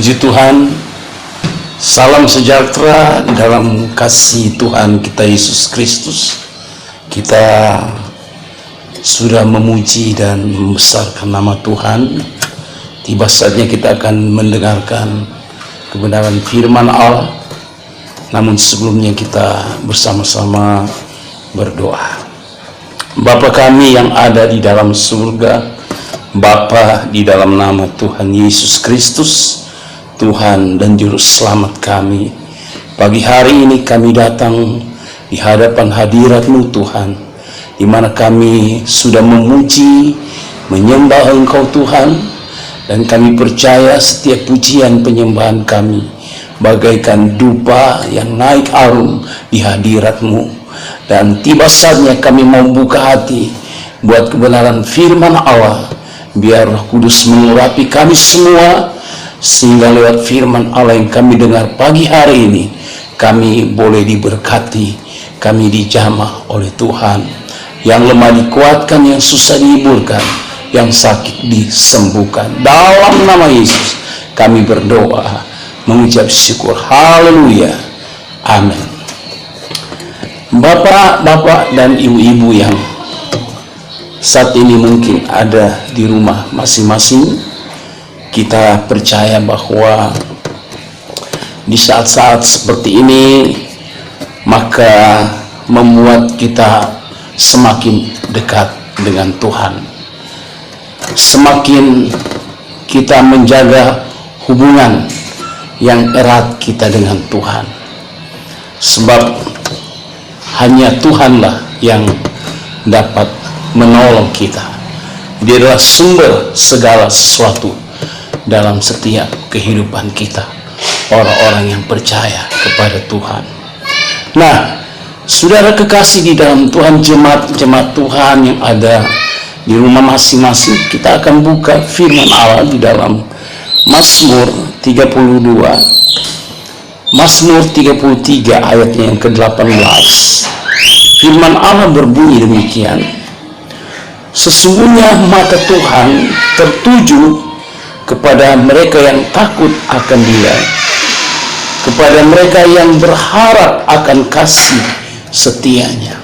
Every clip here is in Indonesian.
Puji Tuhan, salam sejahtera di dalam kasih Tuhan kita Yesus Kristus. Kita sudah memuji dan membesarkan nama Tuhan. Tiba saatnya kita akan mendengarkan kebenaran firman Allah. Namun sebelumnya kita bersama-sama berdoa. Bapa kami yang ada di dalam surga, Bapa, di dalam nama Tuhan Yesus Kristus, Tuhan dan Juru Selamat kami, pagi hari ini kami datang di hadapan hadirat-Mu Tuhan, di mana kami sudah memuji, menyembah Engkau Tuhan, dan kami percaya setiap pujian penyembahan kami bagaikan dupa yang naik harum di hadirat-Mu. Dan tiba saatnya kami mau buka hati buat kebenaran firman Allah. Biar Roh Kudus mengurapi kami semua, sehingga lewat firman Allah yang kami dengar pagi hari ini, kami boleh diberkati, kami dijamah oleh Tuhan. Yang lemah dikuatkan, yang susah dihiburkan, yang sakit disembuhkan. Dalam nama Yesus kami berdoa, mengucap syukur. Haleluya, amin. Bapak-bapak dan ibu-ibu yang saat ini mungkin ada di rumah masing-masing, kita percaya bahwa di saat-saat seperti ini maka membuat kita semakin dekat dengan Tuhan. Semakin kita menjaga hubungan yang erat kita dengan Tuhan. Sebab hanya Tuhanlah yang dapat menolong kita. Dia adalah sumber segala sesuatu dalam setiap kehidupan kita, orang-orang yang percaya kepada Tuhan. Nah, saudara kekasih di dalam Tuhan, jemaat Tuhan yang ada di rumah masing-masing, kita akan buka firman Allah di dalam Mazmur 32, Mazmur 33 ayatnya yang ke-18. Firman Allah berbunyi demikian: sesungguhnya mata Tuhan tertuju kepada mereka yang takut akan Dia, kepada mereka yang berharap akan kasih setianya.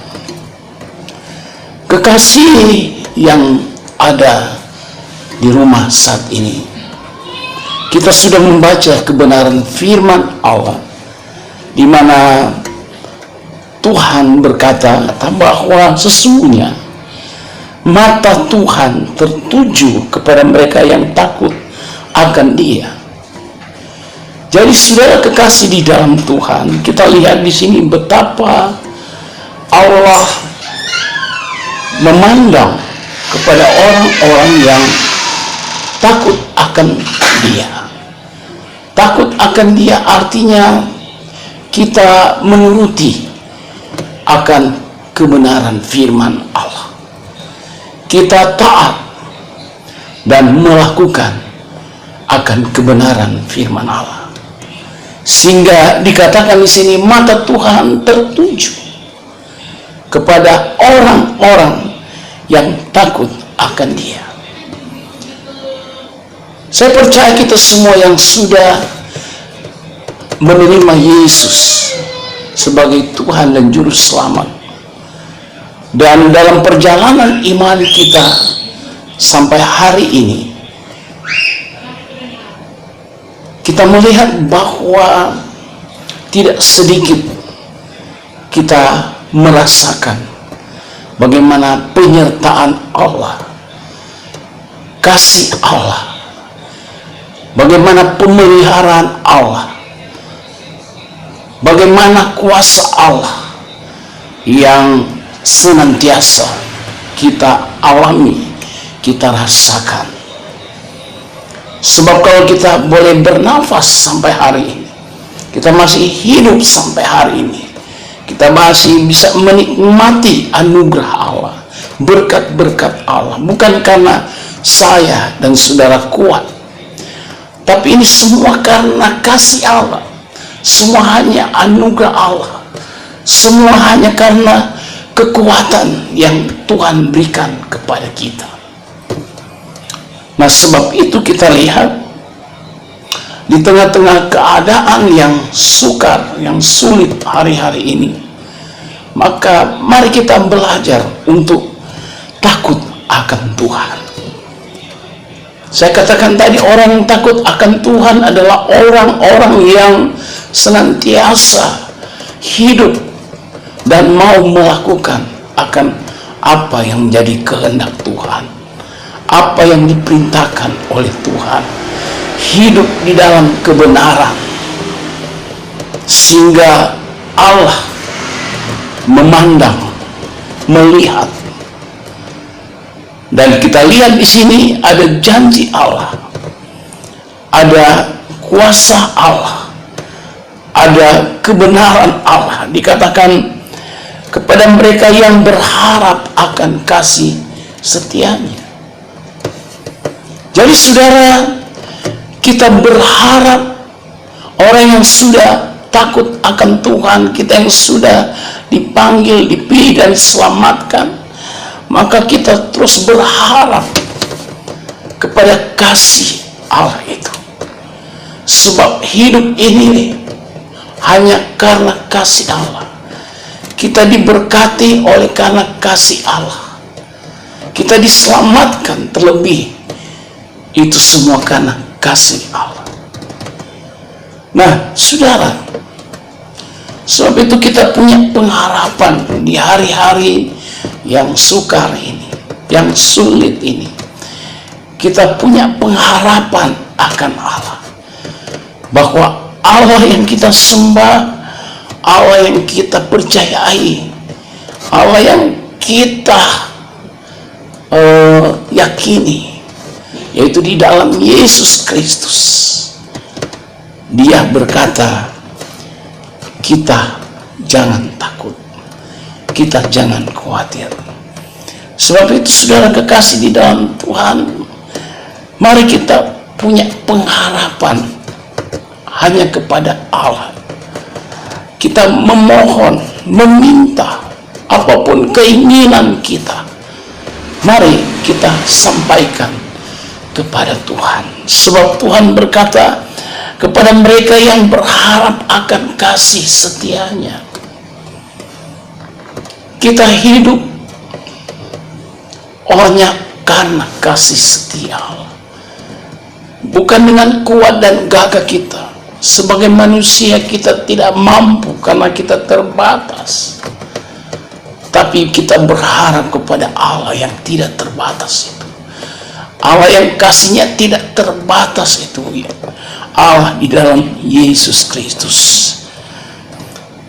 Kekasih yang ada di rumah saat ini, kita sudah membaca kebenaran firman Allah, di mana Tuhan berkata bahwa sesungguhnya mata Tuhan tertuju kepada mereka yang takut akan Dia. Jadi saudara kekasih di dalam Tuhan, kita lihat di sini betapa Allah memandang kepada orang-orang yang takut akan Dia. Takut akan Dia artinya kita menuruti akan kebenaran firman Allah. Kita taat dan melakukan akan kebenaran firman Allah, sehingga dikatakan di sini mata Tuhan tertuju kepada orang-orang yang takut akan Dia. Saya percaya kita semua yang sudah menerima Yesus sebagai Tuhan dan Juru Selamat, dan dalam perjalanan iman kita sampai hari ini, kita melihat bahwa tidak sedikit kita merasakan bagaimana penyertaan Allah, kasih Allah, bagaimana pemeliharaan Allah, bagaimana kuasa Allah yang senantiasa kita alami, kita rasakan. Sebab kalau kita boleh bernafas sampai hari ini, kita masih hidup sampai hari ini, kita masih bisa menikmati anugerah Allah, berkat-berkat Allah, bukan karena saya dan saudara kuat, tapi ini semua karena kasih Allah. Semua hanya anugerah Allah, semua hanya karena kekuatan yang Tuhan berikan kepada kita. Nah, sebab itu kita lihat di tengah-tengah keadaan yang sukar, yang sulit hari-hari ini, maka mari kita belajar untuk takut akan Tuhan. Saya katakan tadi, orang yang takut akan Tuhan adalah orang-orang yang senantiasa hidup dan mau melakukan akan apa yang menjadi kehendak Tuhan, apa yang diperintahkan oleh Tuhan, hidup di dalam kebenaran, sehingga Allah memandang, melihat. Dan kita lihat di sini ada janji Allah, ada kuasa Allah, ada kebenaran Allah. Dikatakan kepada mereka yang berharap akan kasih setianya. Jadi saudara, kita berharap orang yang sudah takut akan Tuhan, kita yang sudah dipanggil, dipilih dan diselamatkan, maka kita terus berharap kepada kasih Allah itu. Sebab hidup ini hanya karena kasih Allah. Kita diberkati oleh karena kasih Allah. Kita diselamatkan terlebih, itu semua karena kasih Allah. Nah, saudara, sebab itu kita punya pengharapan di hari-hari yang sukar ini, yang sulit ini. Kita punya pengharapan akan Allah, bahwa Allah yang kita sembah, Allah yang kita percayai, Allah yang kita yakini, yaitu di dalam Yesus Kristus. Dia berkata, kita jangan takut, kita jangan khawatir. Sebab itu saudara kekasih di dalam Tuhan, mari kita punya pengharapan hanya kepada Allah. Kita memohon, meminta apapun keinginan kita, mari kita sampaikan kepada Tuhan. Sebab Tuhan berkata kepada mereka yang berharap akan kasih setianya. Kita hidup hanya karena kasih setia Allah, bukan dengan kuat dan gagah kita. Sebagai manusia kita tidak mampu karena kita terbatas, tapi kita berharap kepada Allah yang tidak terbatas itu, Allah yang kasihnya tidak terbatas itu, Allah di dalam Yesus Kristus.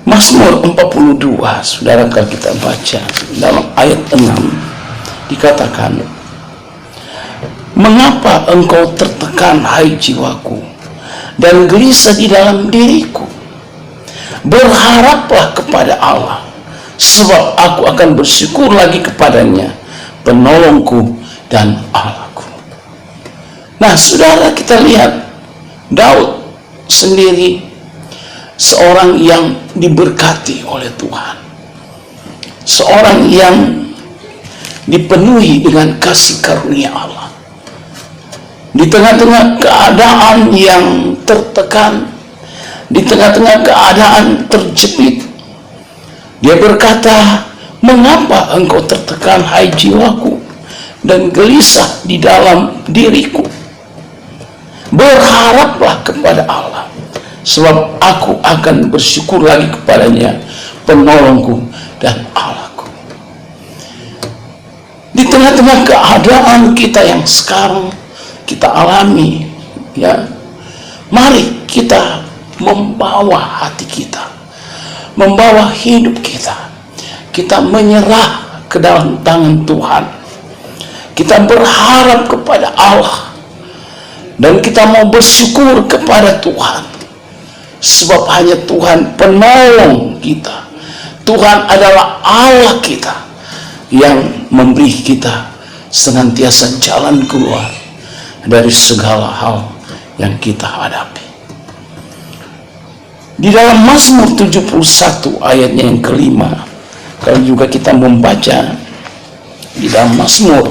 Mazmur 42, saudara, kalau kita baca dalam ayat 6 dikatakan, mengapa engkau tertekan hai jiwaku, dan gelisah di dalam diriku? Berharaplah kepada Allah, sebab aku akan bersyukur lagi kepadanya, penolongku dan Allahku. Nah saudara, kita lihat Daud sendiri seorang yang diberkati oleh Tuhan, seorang yang dipenuhi dengan kasih karunia Allah. Di tengah-tengah keadaan yang tertekan, di tengah-tengah keadaan terjepit, dia berkata, mengapa engkau tertekan hai jiwaku, dan gelisah di dalam diriku? Berharaplah kepada Allah, sebab aku akan bersyukur lagi kepadanya, penolongku dan Allahku. Di tengah-tengah keadaan kita yang sekarang kita alami, ya, mari kita membawa hati kita, membawa hidup kita, kita menyerah ke dalam tangan Tuhan. Kita berharap kepada Allah, dan kita mau bersyukur kepada Tuhan, sebab hanya Tuhan penolong kita. Tuhan adalah Allah kita yang memberi kita senantiasa jalan keluar dari segala hal yang kita hadapi. Di dalam Mazmur 71 ayatnya yang kelima, kalau juga kita membaca di dalam Mazmur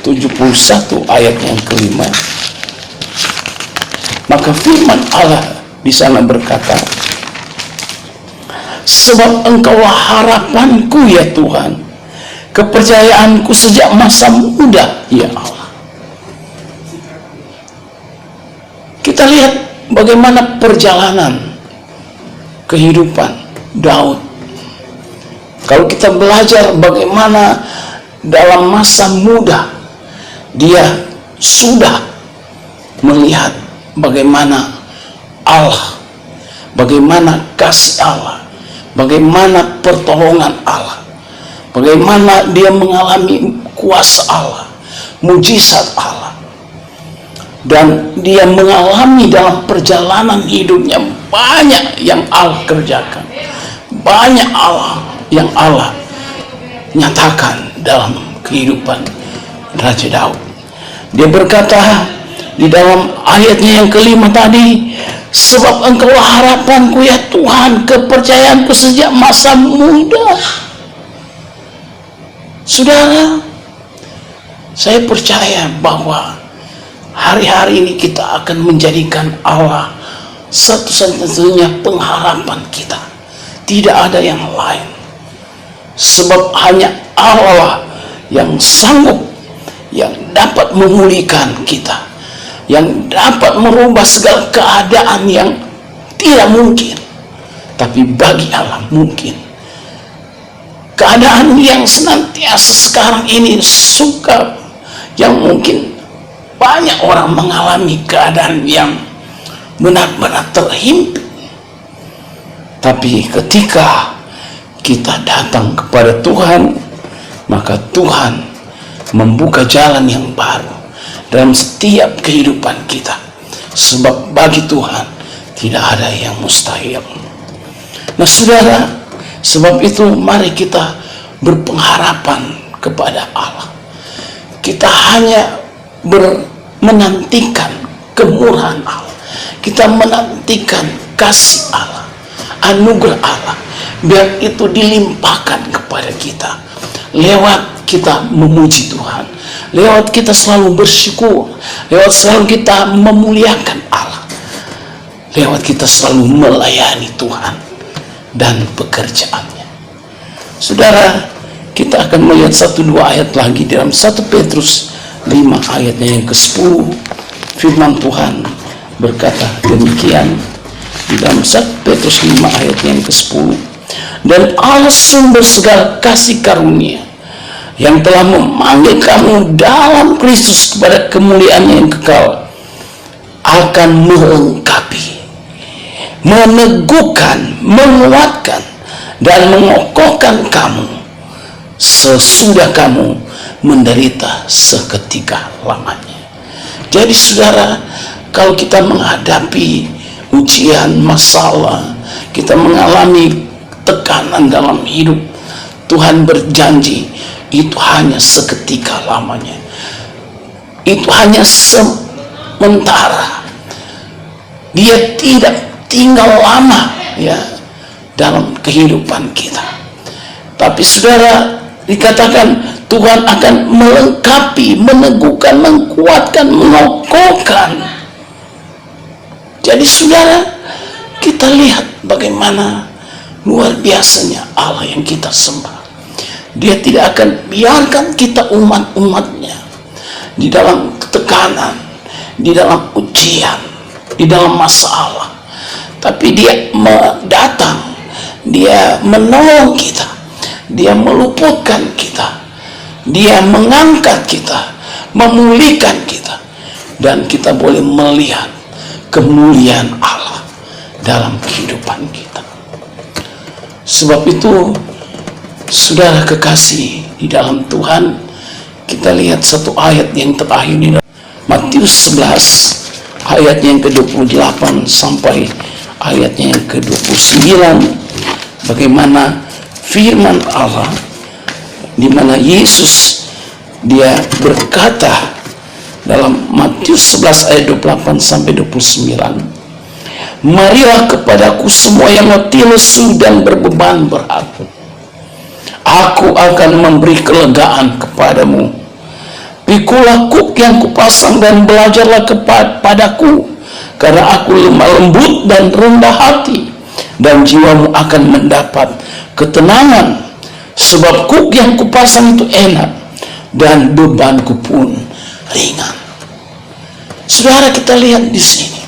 71 ayatnya yang kelima, Maka firman Allah di sana berkata, sebab Engkaulah harapanku ya Tuhan, kepercayaanku sejak masa muda ya Allah. Kita lihat bagaimana perjalanan kehidupan Daud. Kalau kita belajar bagaimana dalam masa muda dia sudah melihat bagaimana Allah, bagaimana kasih Allah, bagaimana pertolongan Allah, bagaimana dia mengalami kuasa Allah, mujizat Allah. Dan dia mengalami dalam perjalanan hidupnya banyak yang Allah kerjakan, banyak yang Allah nyatakan dalam kehidupan Raja Daud. Dia berkata di dalam ayatnya yang kelima tadi, sebab Engkaulah harapanku ya Tuhan, kepercayaanku sejak masa muda. Saudara, saya percaya bahwa hari-hari ini kita akan menjadikan Allah satu-satunya pengharapan kita. Tidak ada yang lain. Sebab hanya Allah yang sanggup, yang dapat memulihkan kita, yang dapat merubah segala keadaan yang tidak mungkin. Tapi bagi Allah mungkin. Keadaan yang senantiasa sekarang ini suka, yang mungkin banyak orang mengalami keadaan yang benar-benar terhimpit. Tapi ketika kita datang kepada Tuhan, maka Tuhan membuka jalan yang baru dalam setiap kehidupan kita. Sebab bagi Tuhan tidak ada yang mustahil. Nah saudara, sebab itu mari kita berpengharapan kepada Allah. Kita hanya menantikan kemurahan Allah, kita menantikan kasih Allah, anugerah Allah, biar itu dilimpahkan kepada kita lewat kita memuji Tuhan, lewat kita selalu bersyukur, lewat selalu kita memuliakan Allah, lewat kita selalu melayani Tuhan dan pekerjaannya. Saudara, kita akan melihat 1-2 ayat lagi dalam 1 Petrus 5 ayatnya yang ke-10. Firman Tuhan berkata demikian di dalam 1 Petrus 5 ayatnya yang ke-10. Dan Allah sumber segala kasih karunia yang telah memanggil kamu dalam Kristus kepada kemuliaan yang kekal, akan melengkapi, meneguhkan, menguatkan dan mengokohkan kamu sesudah kamu menderita seketika lamanya. Jadi saudara, kalau kita menghadapi ujian, masalah, kita mengalami tekanan dalam hidup, Tuhan berjanji itu hanya seketika lamanya, itu hanya sementara. Dia tidak tinggal lama ya dalam kehidupan kita. Tapi saudara, dikatakan Tuhan akan melengkapi, meneguhkan, menguatkan, mengokohkan. Jadi saudara, kita lihat bagaimana luar biasanya Allah yang kita sembah. Dia tidak akan biarkan kita umat-umatnya di dalam tekanan, di dalam ujian, di dalam masalah. Tapi dia datang, dia menolong kita, dia meluputkan kita, dia mengangkat kita, memulihkan kita, dan kita boleh melihat kemuliaan Allah dalam kehidupan kita. Sebab itu, saudara kekasih di dalam Tuhan, kita lihat satu ayat yang terakhir di Matius 11 ayatnya yang ke-28 sampai ayatnya yang ke-29. Bagaimana firman Allah di mana Yesus dia berkata dalam Matius 11 ayat 28 sampai 29, marilah kepadaku semua yang letih lesu dan berbeban berat, aku akan memberi kelegaan kepadamu. Pikulah kuk yang kupasang dan belajarlah kepadaku, karena aku lemah lembut dan rendah hati, dan jiwamu akan mendapat ketenangan, sebab kuk yang kupasang itu enak dan bebanku pun ringan. Saudara, kita lihat di sini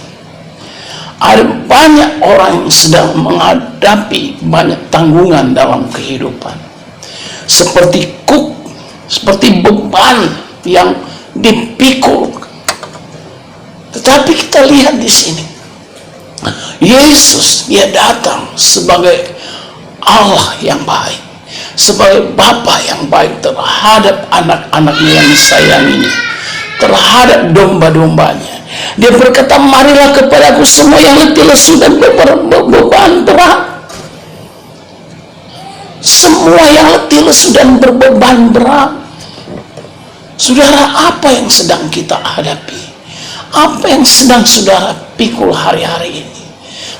ada banyak orang yang sedang menghadapi banyak tanggungan dalam kehidupan, seperti kuk, seperti beban yang dipikul. Tetapi kita lihat di sini, Yesus, dia datang sebagai Allah yang baik, sebagai Bapa yang baik terhadap anak-anaknya yang disayanginya, terhadap domba-dombanya. Dia berkata, marilah kepadaku semua yang letih lesu dan berbeban berat. Semua yang letih lesu dan berbeban berat. Saudara, apa yang sedang kita hadapi? Apa yang sedang saudara pikul hari-hari ini?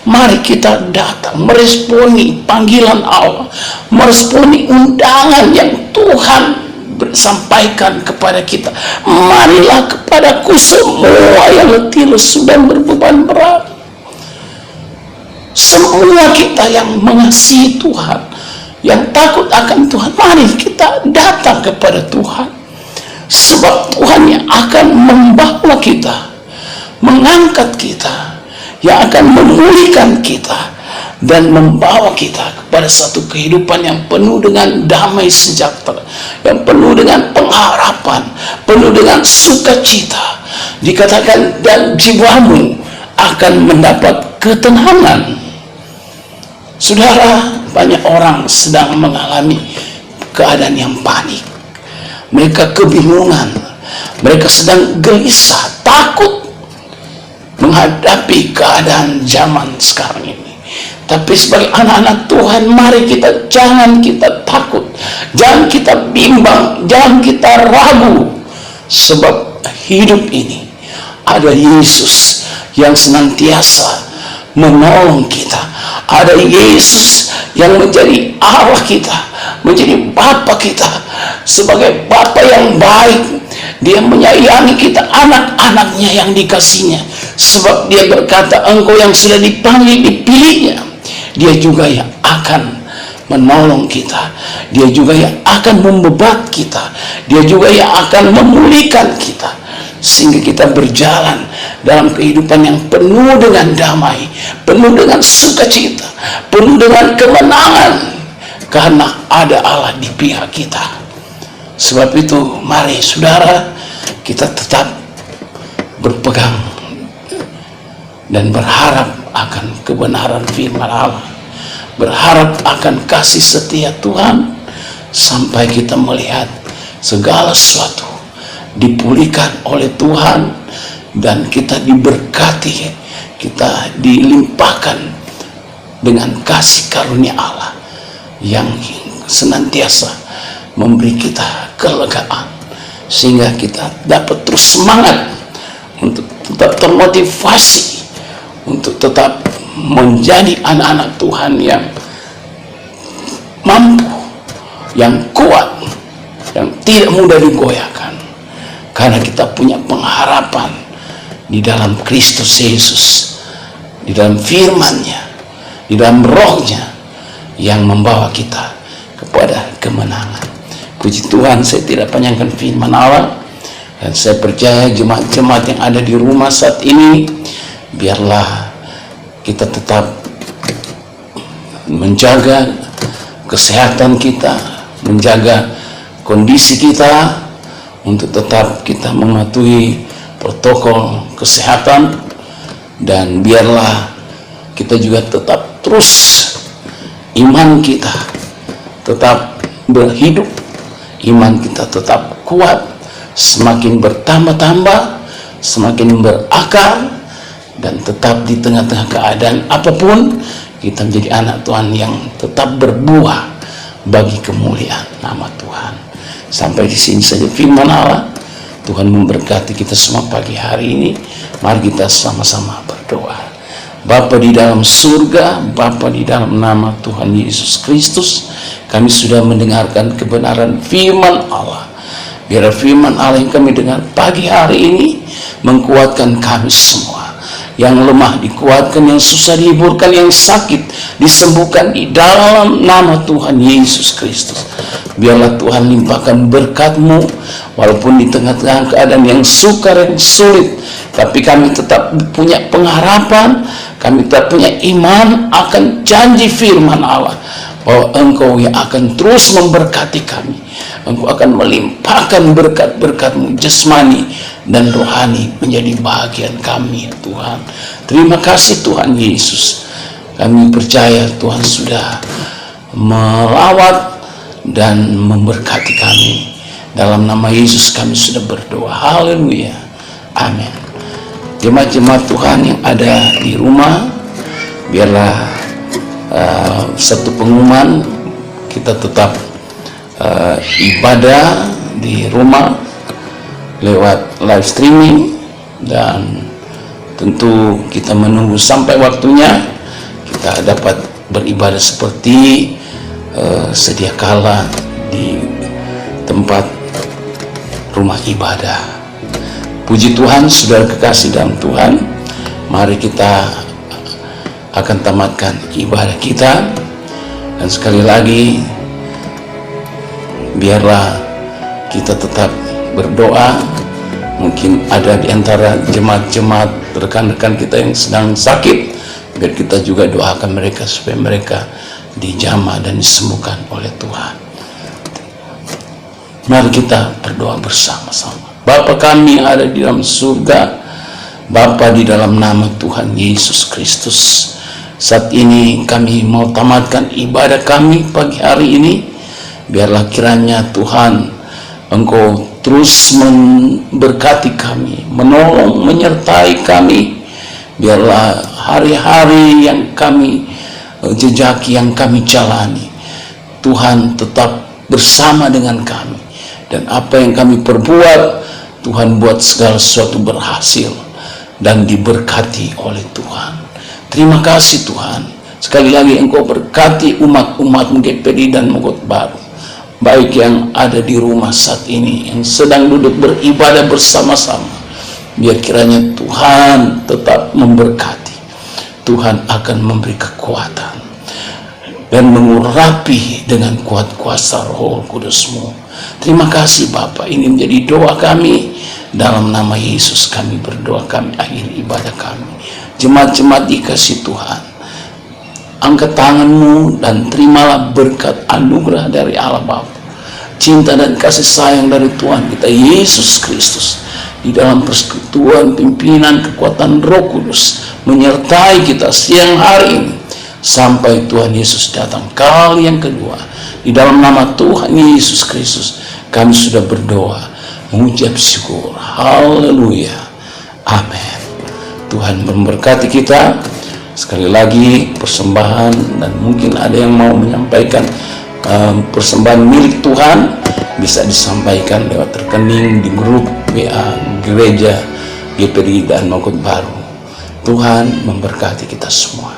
Mari kita datang meresponi panggilan Allah, meresponi undangan yang Tuhan sampaikan kepada kita. Marilah kepadaku semua yang letih lesu dan berbeban berat. Semua kita yang mengasihi Tuhan, yang takut akan Tuhan, mari kita datang kepada Tuhan, sebab Tuhan yang akan membawa kita, mengangkat kita, yang akan memulihkan kita dan membawa kita kepada satu kehidupan yang penuh dengan damai sejahtera, yang penuh dengan pengharapan, penuh dengan sukacita. Dikatakan, dan jiwamu akan mendapat ketenangan. Saudara, banyak orang sedang mengalami keadaan yang panik. Mereka kebingungan, mereka sedang gelisah, takut menghadapi keadaan zaman sekarang ini. Tapi sebagai anak-anak Tuhan, mari kita jangan kita takut, jangan kita bimbang, jangan kita ragu, sebab hidup ini ada Yesus yang senantiasa menolong kita. Ada Yesus yang menjadi Allah kita, menjadi Bapa kita, sebagai Bapa yang baik. Dia menyayangi kita, anak-anaknya yang dikasihnya, sebab dia berkata, engkau yang sudah dipanggil, dipilihnya. Dia juga yang akan menolong kita, dia juga yang akan membebat kita, dia juga yang akan memulihkan kita, sehingga kita berjalan dalam kehidupan yang penuh dengan damai, penuh dengan sukacita, penuh dengan kemenangan, karena ada Allah di pihak kita. Sebab itu, mari saudara, kita tetap berpegang dan berharap akan kebenaran firman Allah, berharap akan kasih setia Tuhan, sampai kita melihat segala sesuatu dipulihkan oleh Tuhan, dan kita diberkati, kita dilimpahkan dengan kasih karunia Allah yang senantiasa memberi kita kelegaan, sehingga kita dapat terus semangat untuk tetap termotivasi, untuk tetap menjadi anak-anak Tuhan yang mampu, yang kuat, yang tidak mudah digoyahkan, karena kita punya pengharapan di dalam Kristus Yesus, di dalam firman-Nya, di dalam Roh-Nya yang membawa kita kepada kemenangan. Puji Tuhan, saya tidak panjangkan firman Allah, dan saya percaya jemaat-jemaat yang ada di rumah saat ini, biarlah kita tetap menjaga kesehatan kita, menjaga kondisi kita, untuk tetap kita mematuhi protokol kesehatan, dan biarlah kita juga tetap terus iman kita tetap berhidup, iman kita tetap kuat, semakin bertambah-tambah, semakin berakar, dan tetap di tengah-tengah keadaan apapun, kita menjadi anak Tuhan yang tetap berbuah bagi kemuliaan nama Tuhan. Sampai di sini saja firman Allah. Tuhan memberkati kita semua pagi hari ini. Mari kita sama-sama berdoa. Bapa di dalam surga, Bapa di dalam nama Tuhan Yesus Kristus, kami sudah mendengarkan kebenaran firman Allah. Biar firman Allah yang kami dengar pagi hari ini mengkuatkan kami semua, yang lemah dikuatkan, yang susah dihiburkan, yang sakit disembuhkan di dalam nama Tuhan Yesus Kristus. Biarlah Tuhan limpahkan berkat-Mu, walaupun di tengah-tengah keadaan yang sukar, yang sulit, tapi kami tetap punya pengharapan, kami tetap punya iman akan janji firman Allah, bahwa Engkau yang akan terus memberkati kami. Engkau akan melimpahkan berkat-berkat-Mu jasmani dan rohani menjadi bagian kami, Tuhan. Terima kasih Tuhan Yesus. Kami percaya Tuhan sudah melawat dan memberkati kami. Dalam nama Yesus kami sudah berdoa. Haleluya. Amin. Jemaat-jemaat Tuhan yang ada di rumah, biarlah satu pengumuman, kita tetap ibadah di rumah lewat live streaming, dan tentu kita menunggu sampai waktunya kita dapat beribadah seperti sedia kala di tempat rumah ibadah. Puji Tuhan, saudara kekasih dalam Tuhan, mari kita akan tamatkan ibadah kita, dan sekali lagi biarlah kita tetap berdoa. Mungkin ada di antara jemaat-jemaat rekan-rekan kita yang sedang sakit, biar kita juga doakan mereka supaya mereka dijamah dan disembuhkan oleh Tuhan. Mari kita berdoa bersama-sama. Bapa kami yang ada di dalam surga, Bapa, di dalam nama Tuhan Yesus Kristus, saat ini kami mau tamatkan ibadah kami pagi hari ini. Biarlah kiranya Tuhan, Engkau terus memberkati kami, menolong, menyertai kami. Biarlah hari-hari yang kami jejaki, yang kami jalani, Tuhan tetap bersama dengan kami, dan apa yang kami perbuat, Tuhan buat segala sesuatu berhasil dan diberkati oleh Tuhan. Terima kasih Tuhan. Sekali lagi Engkau berkati umat-umat GPD dan Mogot Baru, baik yang ada di rumah saat ini, yang sedang duduk beribadah bersama-sama. Biar kiranya Tuhan tetap memberkati. Tuhan akan memberi kekuatan dan mengurapi dengan kuat kuasa Roh Kudus-Mu. Terima kasih Bapa. Ini menjadi doa kami. Dalam nama Yesus kami berdoa, kami akhiri ibadah kami. Jemaat-jemaat dikasih Tuhan, angkat tanganmu dan terimalah berkat anugerah dari Allah Bapa, cinta dan kasih sayang dari Tuhan kita Yesus Kristus, di dalam persekutuan pimpinan kekuatan Roh Kudus menyertai kita siang hari ini sampai Tuhan Yesus datang kali yang kedua. Di dalam nama Tuhan Yesus Kristus kami sudah berdoa, mengucap syukur. Haleluya. Amin. Tuhan memberkati kita. Sekali lagi persembahan, dan mungkin ada yang mau menyampaikan persembahan milik Tuhan, bisa disampaikan lewat rekening di grup WA Gereja GPD dan Mogot Baru. Tuhan memberkati kita semua.